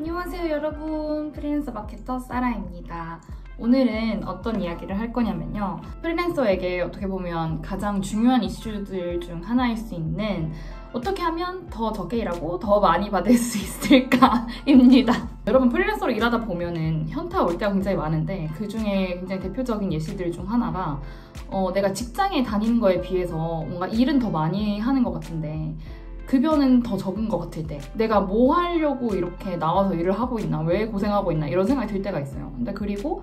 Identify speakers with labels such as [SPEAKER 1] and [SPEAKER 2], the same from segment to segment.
[SPEAKER 1] 안녕하세요 여러분, 프리랜서 마케터 사라입니다. 오늘은 어떤 이야기를 할 거냐면요, 프리랜서에게 어떻게 보면 가장 중요한 이슈들 중 하나일 수 있는 어떻게 하면 더 적게 일하고 더 많이 받을 수 있을까 입니다. 여러분, 프리랜서로 일하다 보면은 현타 올 때가 굉장히 많은데 그 중에 굉장히 대표적인 예시들 중 하나가 내가 직장에 다니는 거에 비해서 뭔가 일은 더 많이 하는 것 같은데 급여는 더 적은 것 같을 때, 내가 뭐 하려고 이렇게 나와서 일을 하고 있나, 왜 고생하고 있나 이런 생각이 들 때가 있어요. 근데 그리고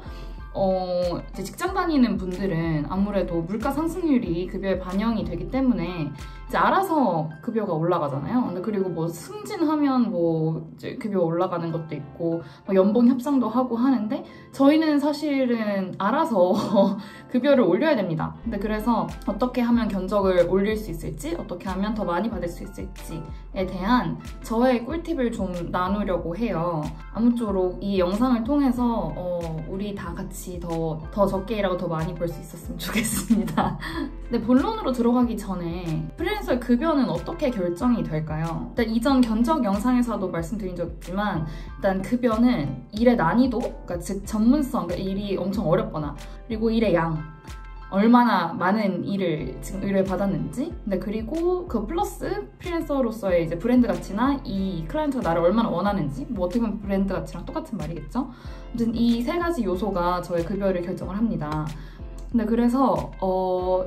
[SPEAKER 1] 이제 직장 다니는 분들은 아무래도 물가 상승률이 급여에 반영이 되기 때문에 이제 알아서 급여가 올라가잖아요. 근데 그리고 뭐 승진하면 뭐 이제 급여 올라가는 것도 있고 뭐 연봉 협상도 하고 하는데, 저희는 사실은 알아서 급여를 올려야 됩니다. 근데 그래서 어떻게 하면 견적을 올릴 수 있을지, 어떻게 하면 더 많이 받을 수 있을지에 대한 저의 꿀팁을 좀 나누려고 해요. 아무쪼록 이 영상을 통해서 우리 다 같이 더 적게 일하고 더 많이 벌 수 있었으면 좋겠습니다. 근데 본론으로 들어가기 전에 프리랜서의 급여는 어떻게 결정이 될까요? 일단 이전 견적 영상에서도 말씀드린 적 있지만, 일단 급여는 일의 난이도, 그러니까 즉 전문성, 그러니까 일이 엄청 어렵거나, 그리고 일의 양, 얼마나 많은 일을 지금 의뢰 받았는지, 근데 그리고 그 플러스 프리랜서로서의 이제 브랜드 가치나 이 클라이언트가 나를 얼마나 원하는지, 뭐 어떻게 보면 브랜드 가치랑 똑같은 말이겠죠? 아무튼 이 세 가지 요소가 저의 급여를 결정을 합니다. 근데 그래서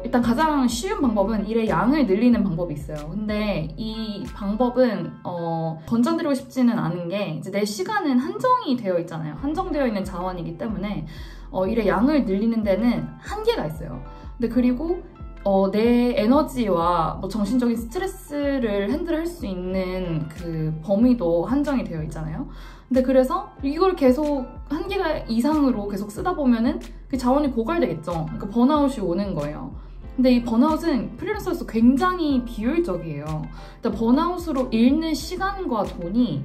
[SPEAKER 1] 일단 가장 쉬운 방법은 일의 양을 늘리는 방법이 있어요. 근데 이 방법은 권장드리고 싶지는 않은 게, 이제 내 시간은 한정이 되어 있잖아요. 한정되어 있는 자원이기 때문에 일의 양을 늘리는 데는 한계가 있어요. 근데 그리고 내 에너지와 뭐 정신적인 스트레스를 핸들할 수 있는 그 범위도 한정이 되어 있잖아요. 근데 그래서 이걸 계속 한계가 이상으로 계속 쓰다 보면은 그 자원이 고갈되겠죠. 그러니까 번아웃이 오는 거예요. 근데 이 번아웃은 프리랜서에서 굉장히 비효율적이에요. 일단 번아웃으로 잃는 시간과 돈이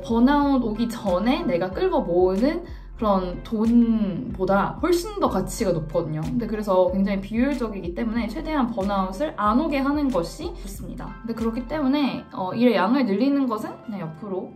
[SPEAKER 1] 번아웃 오기 전에 내가 끌고 모으는 그런 돈보다 훨씬 더 가치가 높거든요. 근데 그래서 굉장히 비효율적이기 때문에 최대한 번아웃을 안 오게 하는 것이 좋습니다. 근데 그렇기 때문에 일의 양을 늘리는 것은 그냥 옆으로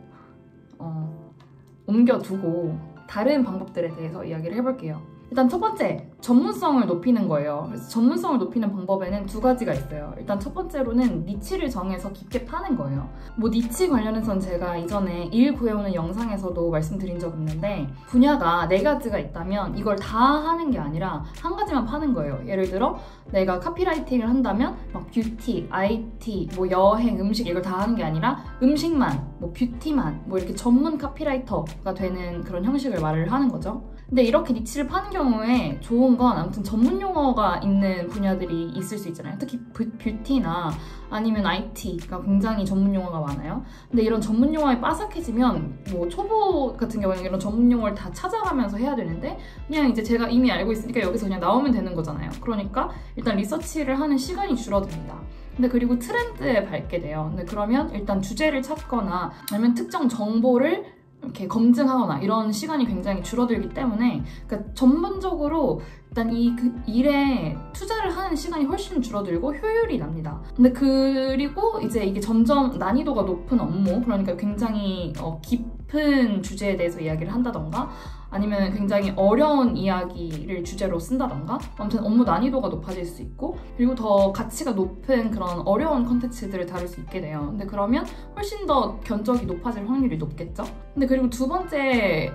[SPEAKER 1] 옮겨두고 다른 방법들에 대해서 이야기를 해볼게요. 일단 첫 번째, 전문성을 높이는 거예요. 그래서 전문성을 높이는 방법에는 두 가지가 있어요. 일단 첫 번째로는 니치를 정해서 깊게 파는 거예요. 뭐 니치 관련해서는 제가 이전에 일 구해오는 영상에서도 말씀드린 적 있는데, 분야가 네 가지가 있다면 이걸 다 하는 게 아니라 한 가지만 파는 거예요. 예를 들어 내가 카피라이팅을 한다면 막 뷰티, IT, 뭐 여행, 음식 이걸 다 하는 게 아니라 음식만, 뭐 뷰티만, 뭐 이렇게 전문 카피라이터가 되는 그런 형식을 말을 하는 거죠. 근데 이렇게 니치를 파는 경우에 좋은 건 아무튼 전문 용어가 있는 분야들이 있을 수 있잖아요. 특히 뷰티나 아니면 IT가 굉장히 전문 용어가 많아요. 근데 이런 전문 용어에 빠삭해지면 뭐 초보 같은 경우에는 이런 전문 용어를 다 찾아가면서 해야 되는데, 그냥 이제 제가 이미 알고 있으니까 여기서 그냥 나오면 되는 거잖아요. 그러니까 일단 리서치를 하는 시간이 줄어듭니다. 근데 그리고 트렌드에 밟게 돼요. 근데 그러면 일단 주제를 찾거나 아니면 특정 정보를 이렇게 검증하거나 이런 시간이 굉장히 줄어들기 때문에, 그러니까 전반적으로 일단 이 일에 투자를 하는 시간이 훨씬 줄어들고 효율이 납니다. 근데 그리고 이제 이게 점점 난이도가 높은 업무, 그러니까 굉장히 깊은 주제에 대해서 이야기를 한다던가 아니면 굉장히 어려운 이야기를 주제로 쓴다던가, 아무튼 업무 난이도가 높아질 수 있고, 그리고 더 가치가 높은 그런 어려운 컨텐츠들을 다룰 수 있게 돼요. 근데 그러면 훨씬 더 견적이 높아질 확률이 높겠죠? 근데 그리고 두 번째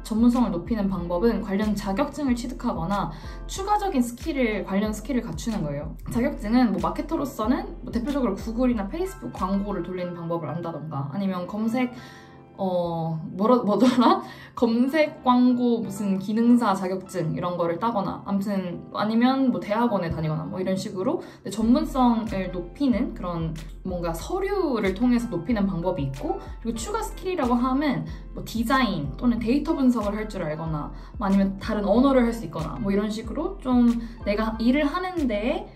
[SPEAKER 1] 전문성을 높이는 방법은 관련 자격증을 취득하거나 추가적인 관련 스킬을 갖추는 거예요. 자격증은 뭐 마케터로서는 뭐 대표적으로 구글이나 페이스북 광고를 돌리는 방법을 안다던가, 아니면 뭐더라? 검색 광고 무슨 기능사 자격증 이런 거를 따거나, 아무튼 아니면 뭐 대학원에 다니거나 뭐 이런 식으로 전문성을 높이는 그런 뭔가 서류를 통해서 높이는 방법이 있고, 그리고 추가 스킬이라고 하면 뭐 디자인 또는 데이터 분석을 할 줄 알거나, 아니면 다른 언어를 할 수 있거나 뭐 이런 식으로 좀 내가 일을 하는 데에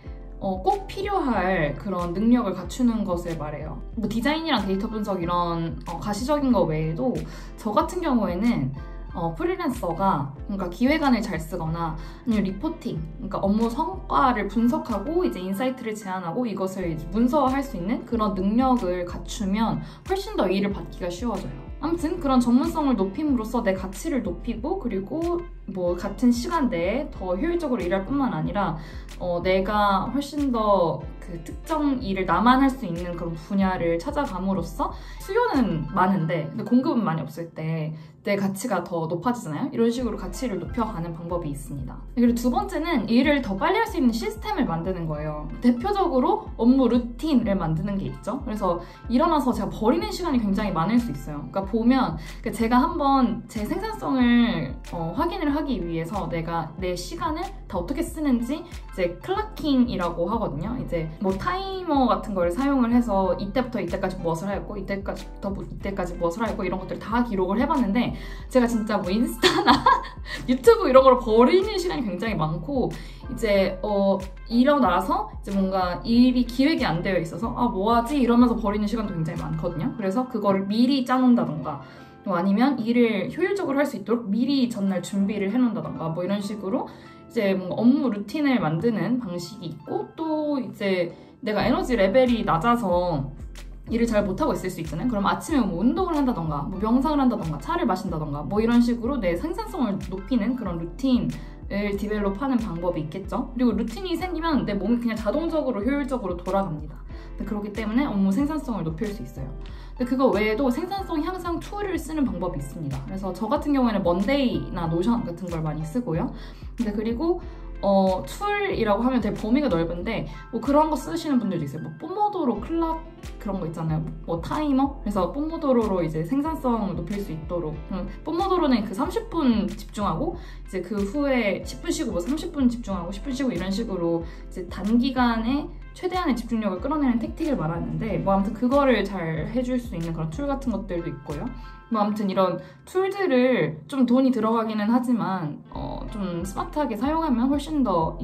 [SPEAKER 1] 꼭 필요할 그런 능력을 갖추는 것을 말해요. 뭐 디자인이랑 데이터 분석 이런 가시적인 거 외에도 저 같은 경우에는 프리랜서가 그러니까 기획안을 잘 쓰거나 아니면 리포팅, 그러니까 업무 성과를 분석하고 이제 인사이트를 제안하고 이것을 이제 문서화할 수 있는 그런 능력을 갖추면 훨씬 더 일을 받기가 쉬워져요. 아무튼 그런 전문성을 높임으로써 내 가치를 높이고 그리고 뭐 같은 시간대에 더 효율적으로 일할 뿐만 아니라 내가 훨씬 더 그 특정 일을 나만 할 수 있는 그런 분야를 찾아감으로써 수요는 많은데 근데 공급은 많이 없을 때 내 가치가 더 높아지잖아요. 이런 식으로 가치를 높여가는 방법이 있습니다. 그리고 두 번째는 일을 더 빨리 할 수 있는 시스템을 만드는 거예요. 대표적으로 업무 루틴을 만드는 게 있죠. 그래서 일어나서 제가 버리는 시간이 굉장히 많을 수 있어요. 그러니까 보면 제가 한번 제 생산성을 확인을 하기 위해서 내가 내 시간을 다 어떻게 쓰는지 이제 클라킹이라고 하거든요. 이제 뭐 타이머 같은 걸 사용을 해서 이때부터 이때까지 무엇을 하였고 이때까지부터 이때까지 무엇을 하였고 이런 것들을 다 기록을 해봤는데 제가 진짜 뭐 인스타나 유튜브 이런 걸 버리는 시간이 굉장히 많고 이제 일어나서 이제 뭔가 일이 기획이 안 되어 있어서 아 뭐하지? 이러면서 버리는 시간도 굉장히 많거든요. 그래서 그거를 미리 짜놓는다던가 아니면 일을 효율적으로 할 수 있도록 미리 전날 준비를 해놓는다던가 뭐 이런 식으로 이제 뭔가 업무 루틴을 만드는 방식이 있고 또 이제 내가 에너지 레벨이 낮아서 일을 잘 못하고 있을 수 있잖아요. 그럼 아침에 뭐 운동을 한다던가 뭐 명상을 한다던가 차를 마신다던가 뭐 이런 식으로 내 생산성을 높이는 그런 루틴을 디벨롭하는 방법이 있겠죠. 그리고 루틴이 생기면 내 몸이 그냥 자동적으로 효율적으로 돌아갑니다. 그렇기 때문에 업무 생산성을 높일 수 있어요. 근데 그거 외에도 생산성 향상 툴을 쓰는 방법이 있습니다. 그래서 저 같은 경우에는 먼데이나 노션 같은 걸 많이 쓰고요. 근데 그리고 툴이라고 하면 되게 범위가 넓은데 뭐 그런 거 쓰시는 분들도 있어요. 뭐 뽀모도로 클락 그런 거 있잖아요. 뭐 타이머? 그래서 뽀모도로로 이제 생산성을 높일 수 있도록 뽀모도로는 그 30분 집중하고 이제 그 후에 10분 쉬고 뭐 30분 집중하고 10분 쉬고 이런 식으로 이제 단기간에 최대한의 집중력을 끌어내는 택틱을 말하는데 뭐 아무튼 그거를 잘 해줄 수 있는 그런 툴 같은 것들도 있고요. 뭐 아무튼 이런 툴들을 좀 돈이 들어가기는 하지만 좀 스마트하게 사용하면 훨씬 더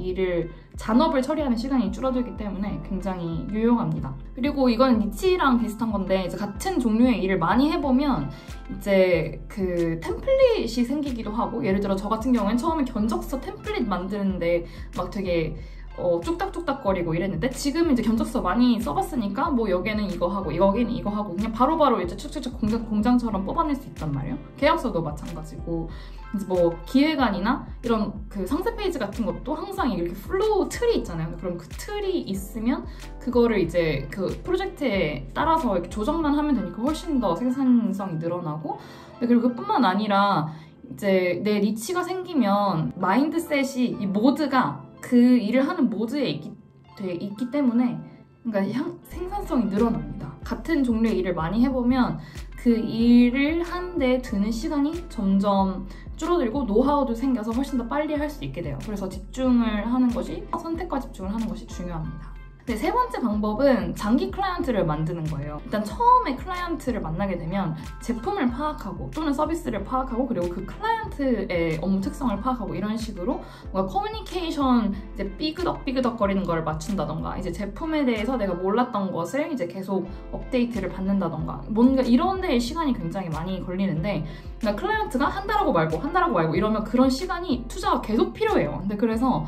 [SPEAKER 1] 잔업을 처리하는 시간이 줄어들기 때문에 굉장히 유용합니다. 그리고 이건 니치랑 비슷한 건데 이제 같은 종류의 일을 많이 해보면 이제 그 템플릿이 생기기도 하고 예를 들어 저 같은 경우는 처음에 견적서 템플릿 만드는데 막 되게 뚝딱뚝딱거리고 이랬는데 지금 이제 견적서 많이 써봤으니까 뭐 여기에는 이거 하고 여기는 이거 하고 그냥 바로바로 이제 축축축 공장처럼 뽑아낼 수 있단 말이에요. 계약서도 마찬가지고 이제 뭐 기획안이나 이런 그 상세 페이지 같은 것도 항상 이렇게 플로우 틀이 있잖아요. 그럼 그 틀이 있으면 그거를 이제 그 프로젝트에 따라서 이렇게 조정만 하면 되니까 훨씬 더 생산성이 늘어나고 그리고 그뿐만 아니라 이제 내 니치가 생기면 마인드셋이 이 모드가 그 일을 하는 모드에 있기 때문에 그러니까 생산성이 늘어납니다. 같은 종류의 일을 많이 해보면 그 일을 하는데 드는 시간이 점점 줄어들고 노하우도 생겨서 훨씬 더 빨리 할 수 있게 돼요. 그래서 집중을 하는 것이 선택과 집중을 하는 것이 중요합니다. 네, 세 번째 방법은 장기 클라이언트를 만드는 거예요. 일단 처음에 클라이언트를 만나게 되면 제품을 파악하고 또는 서비스를 파악하고 그리고 그 클라이언트의 업무 특성을 파악하고 이런 식으로 뭔가 커뮤니케이션 이제 삐그덕삐그덕 거리는 걸 맞춘다던가 이제 제품에 대해서 내가 몰랐던 것을 이제 계속 업데이트를 받는다던가 뭔가 이런 데에 시간이 굉장히 많이 걸리는데 그러니까 클라이언트가 한다라고 말고 이러면 그런 시간이 투자가 계속 필요해요. 근데 그래서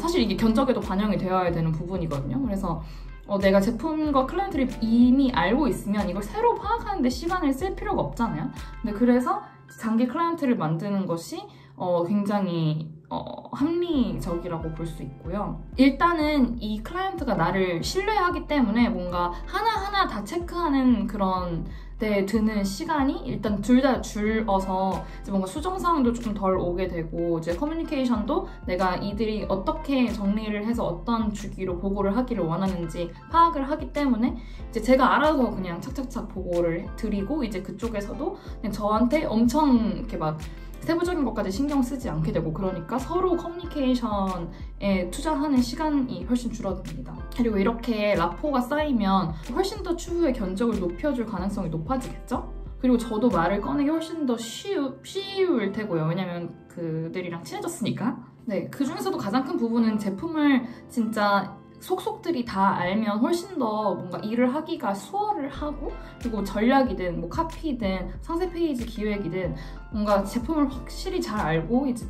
[SPEAKER 1] 사실 이게 견적에도 반영이 되어야 되는 부분이거든요. 그래서 내가 제품과 클라이언트를 이미 알고 있으면 이걸 새로 파악하는 데 시간을 쓸 필요가 없잖아요. 근데 그래서 장기 클라이언트를 만드는 것이 굉장히 합리적이라고 볼 수 있고요. 일단은 이 클라이언트가 나를 신뢰하기 때문에 뭔가 하나하나 다 체크하는 그런 데 드는 시간이 일단 둘 다 줄어서 이제 뭔가 수정사항도 조금 덜 오게 되고 이제 커뮤니케이션도 내가 이들이 어떻게 정리를 해서 어떤 주기로 보고를 하기를 원하는지 파악을 하기 때문에 이제 제가 알아서 그냥 착착착 보고를 드리고 이제 그쪽에서도 그냥 저한테 엄청 이렇게 막 세부적인 것까지 신경 쓰지 않게 되고 그러니까 서로 커뮤니케이션에 투자하는 시간이 훨씬 줄어듭니다. 그리고 이렇게 라포가 쌓이면 훨씬 더 추후에 견적을 높여줄 가능성이 높아지겠죠? 그리고 저도 말을 꺼내기 훨씬 더 쉬울 테고요. 왜냐면 그들이랑 친해졌으니까. 네, 그 중에서도 가장 큰 부분은 제품을 진짜 속속들이 다 알면 훨씬 더 뭔가 일을 하기가 수월을 하고 그리고 전략이든 뭐 카피든 상세 페이지 기획이든 뭔가 제품을 확실히 잘 알고 이제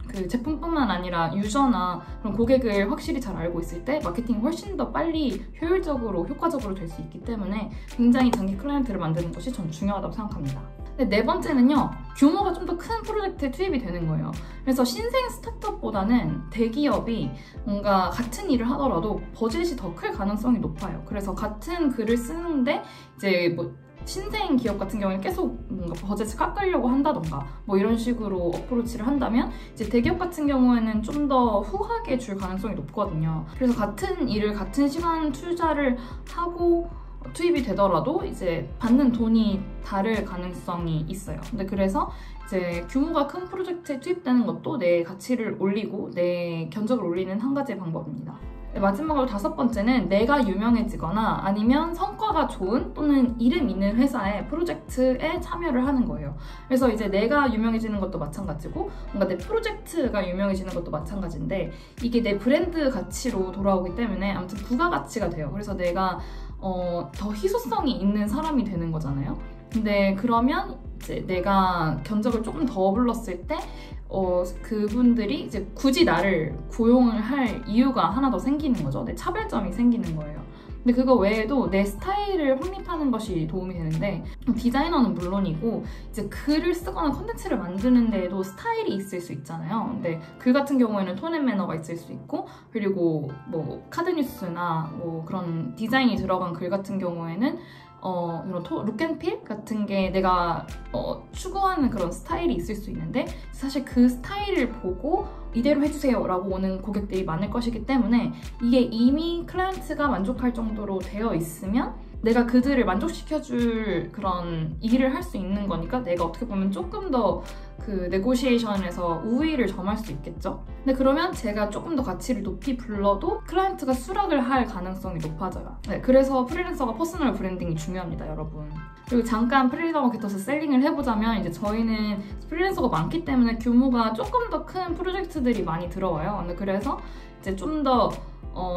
[SPEAKER 1] 그 제품뿐만 아니라 유저나 그런 고객을 확실히 잘 알고 있을 때 마케팅이 훨씬 더 빨리 효율적으로 효과적으로 될 수 있기 때문에 굉장히 장기 클라이언트를 만드는 것이 전 중요하다고 생각합니다. 네 번째는요, 규모가 좀 더 큰 프로젝트에 투입이 되는 거예요. 그래서 신생 스타트업보다는 대기업이 뭔가 같은 일을 하더라도 버젯이 더 클 가능성이 높아요. 그래서 같은 글을 쓰는데 이제 뭐 신생 기업 같은 경우에는 계속 뭔가 버젯을 깎으려고 한다던가 뭐 이런 식으로 어프로치를 한다면 이제 대기업 같은 경우에는 좀 더 후하게 줄 가능성이 높거든요. 그래서 같은 일을 같은 시간 투자를 하고 투입이 되더라도 이제 받는 돈이 다를 가능성이 있어요. 근데 그래서 이제 규모가 큰 프로젝트에 투입되는 것도 내 가치를 올리고 내 견적을 올리는 한 가지의 방법입니다. 마지막으로 5번째는 내가 유명해지거나 아니면 성과가 좋은 또는 이름 있는 회사의 프로젝트에 참여를 하는 거예요. 그래서 이제 내가 유명해지는 것도 마찬가지고 뭔가 내 프로젝트가 유명해지는 것도 마찬가지인데 이게 내 브랜드 가치로 돌아오기 때문에 아무튼 부가가치가 돼요. 그래서 내가 더 희소성이 있는 사람이 되는 거잖아요. 근데 그러면 이제 내가 견적을 조금 더 불렀을 때 그분들이 이제 굳이 나를 고용을 할 이유가 하나 더 생기는 거죠. 내 차별점이 생기는 거예요. 근데 그거 외에도 내 스타일을 확립하는 것이 도움이 되는데 디자이너는 물론이고 이제 글을 쓰거나 컨텐츠를 만드는 데에도 스타일이 있을 수 있잖아요. 근데 글 같은 경우에는 톤 앤 매너가 있을 수 있고 그리고 뭐 카드뉴스나 뭐 그런 디자인이 들어간 글 같은 경우에는 이런 룩앤필 같은 게 내가 추구하는 그런 스타일이 있을 수 있는데 사실 그 스타일을 보고 이대로 해주세요 라고 오는 고객들이 많을 것이기 때문에 이게 이미 클라이언트가 만족할 정도로 되어 있으면 내가 그들을 만족시켜줄 그런 일을 할 수 있는 거니까 내가 어떻게 보면 조금 더 그 네고시에이션에서 우위를 점할 수 있겠죠? 근데 그러면 제가 조금 더 가치를 높이 불러도 클라이언트가 수락을 할 가능성이 높아져요. 네, 그래서 프리랜서가 퍼스널 브랜딩이 중요합니다, 여러분. 그리고 잠깐 프리랜서 마케터스 셀링을 해보자면 이제 저희는 프리랜서가 많기 때문에 규모가 조금 더 큰 프로젝트들이 많이 들어와요. 근데 그래서 이제 좀 더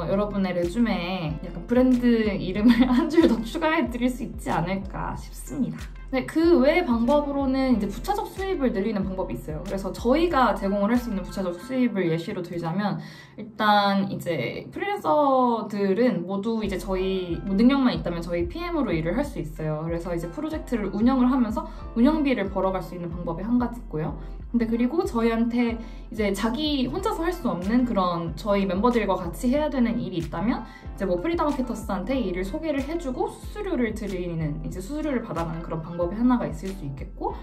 [SPEAKER 1] 여러분의 레주메에 약간 브랜드 이름을 한 줄 더 추가해 드릴 수 있지 않을까 싶습니다. 네, 그 외의 방법으로는 이제 부차적 수입을 늘리는 방법이 있어요. 그래서 저희가 제공을 할 수 있는 부차적 수입을 예시로 들자면 일단 이제 프리랜서들은 모두 이제 저희 뭐 능력만 있다면 저희 PM으로 일을 할 수 있어요. 그래서 이제 프로젝트를 운영을 하면서 운영비를 벌어갈 수 있는 방법이 한 가지 있고요. 근데 그리고 저희한테 이제 자기 혼자서 할 수 없는 그런 저희 멤버들과 같이 해야 되는 일이 있다면 이제 뭐 프리다 마케터스한테 일을 소개를 해주고 수수료를 드리는 이제 수수료를 받아가는 그런 방법이 하나가 있을 수 있겠고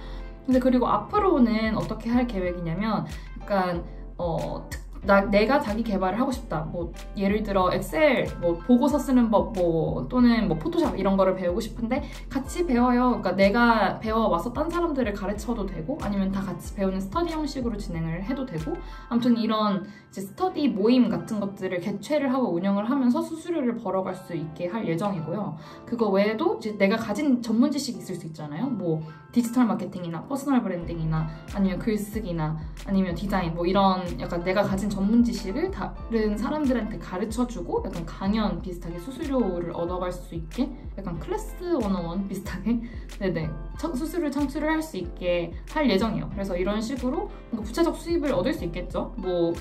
[SPEAKER 1] 근데 그리고 앞으로는 어떻게 할 계획이냐면 약간 내가 자기 개발을 하고 싶다. 뭐 예를 들어 엑셀 뭐 보고서 쓰는 법 뭐 또는 뭐 포토샵 이런 거를 배우고 싶은데 같이 배워요. 그러니까 내가 배워와서 딴 사람들을 가르쳐도 되고 아니면 다 같이 배우는 스터디 형식으로 진행을 해도 되고 아무튼 이런 이제 스터디 모임 같은 것들을 개최를 하고 운영을 하면서 수수료를 벌어갈 수 있게 할 예정이고요. 그거 외에도 이제 내가 가진 전문 지식이 있을 수 있잖아요. 뭐 디지털 마케팅이나 퍼스널 브랜딩이나 아니면 글쓰기나 아니면 디자인 뭐 이런 약간 내가 가진 전문 지식을 다른 사람들한테 가르쳐주고 약간 강연 비슷하게 수수료를 얻어갈 수 있게 약간 클래스 101 비슷하게 네네 수수료 창출을 할 수 있게 할 예정이에요. 그래서 이런 식으로 뭔가 부차적 수입을 얻을 수 있겠죠. 뭐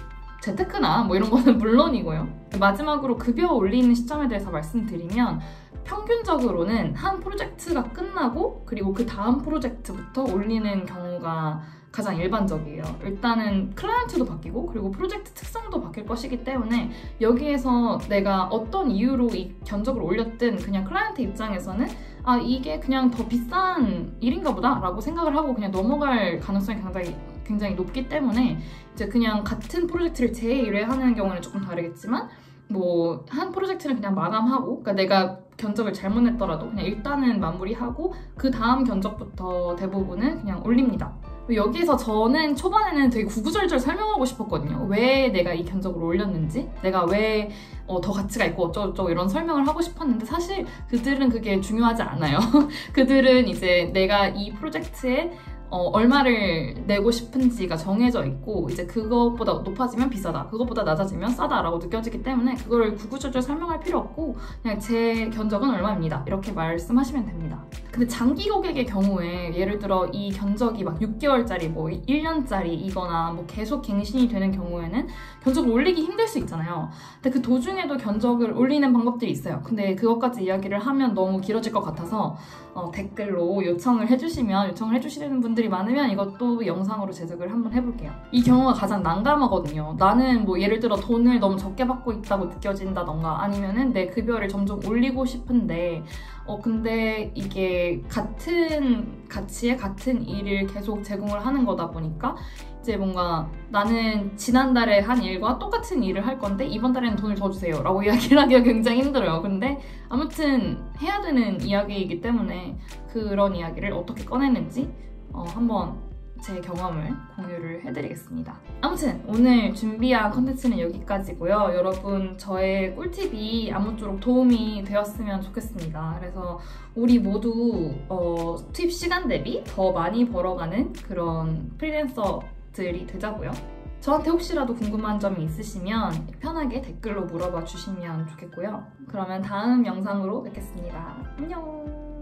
[SPEAKER 1] 재테크나 뭐 이런 거는 물론이고요. 마지막으로 급여 올리는 시점에 대해서 말씀드리면 평균적으로는 한 프로젝트가 끝나고 그리고 그 다음 프로젝트부터 올리는 경우가 가장 일반적이에요. 일단은 클라이언트도 바뀌고 그리고 프로젝트 특성도 바뀔 것이기 때문에 여기에서 내가 어떤 이유로 이 견적을 올렸든 그냥 클라이언트 입장에서는 아 이게 그냥 더 비싼 일인가 보다 라고 생각을 하고 그냥 넘어갈 가능성이 굉장히 높기 때문에 이제 그냥 같은 프로젝트를 재1회 경우는 조금 다르겠지만 뭐 한 프로젝트는 그냥 마감하고 그러니까 내가 견적을 잘못 냈더라도 그냥 일단은 마무리하고 그 다음 견적부터 대부분은 그냥 올립니다. 여기에서 저는 초반에는 되게 구구절절 설명하고 싶었거든요. 왜 내가 이 견적을 올렸는지, 내가 왜 더 가치가 있고 어쩌고저쩌고 이런 설명을 하고 싶었는데 사실 그들은 그게 중요하지 않아요. 그들은 이제 내가 이 프로젝트에 얼마를 내고 싶은지가 정해져 있고 이제 그것보다 높아지면 비싸다, 그것보다 낮아지면 싸다라고 느껴지기 때문에 그걸 구구절절 설명할 필요 없고 그냥 제 견적은 얼마입니다 이렇게 말씀하시면 됩니다. 근데 장기 고객의 경우에 예를 들어 이 견적이 막 6개월짜리 뭐 1년짜리이거나 뭐 계속 갱신이 되는 경우에는 견적을 올리기 힘들 수 있잖아요. 근데 그 도중에도 견적을 올리는 방법들이 있어요. 근데 그것까지 이야기를 하면 너무 길어질 것 같아서 댓글로 요청을 해주시는 분들이 많으면 이것도 영상으로 제작을 한번 해볼게요. 이 경우가 가장 난감하거든요. 나는 뭐 예를 들어 돈을 너무 적게 받고 있다고 느껴진다던가 아니면은 내 급여를 점점 올리고 싶은데 근데 이게 같은 가치에 같은 일을 계속 제공을 하는 거다 보니까 이제 뭔가 나는 지난달에 한 일과 똑같은 일을 할 건데 이번 달에는 돈을 더 주세요 라고 이야기를 하기가 굉장히 힘들어요. 근데 아무튼 해야 되는 이야기이기 때문에 그런 이야기를 어떻게 꺼내는지 한번 제 경험을 공유를 해드리겠습니다. 아무튼 오늘 준비한 컨텐츠는 여기까지고요. 여러분 저의 꿀팁이 아무쪼록 도움이 되었으면 좋겠습니다. 그래서 우리 모두 투입 시간 대비 더 많이 벌어가는 그런 프리랜서들이 되자고요. 저한테 혹시라도 궁금한 점이 있으시면 편하게 댓글로 물어봐 주시면 좋겠고요. 그러면 다음 영상으로 뵙겠습니다. 안녕!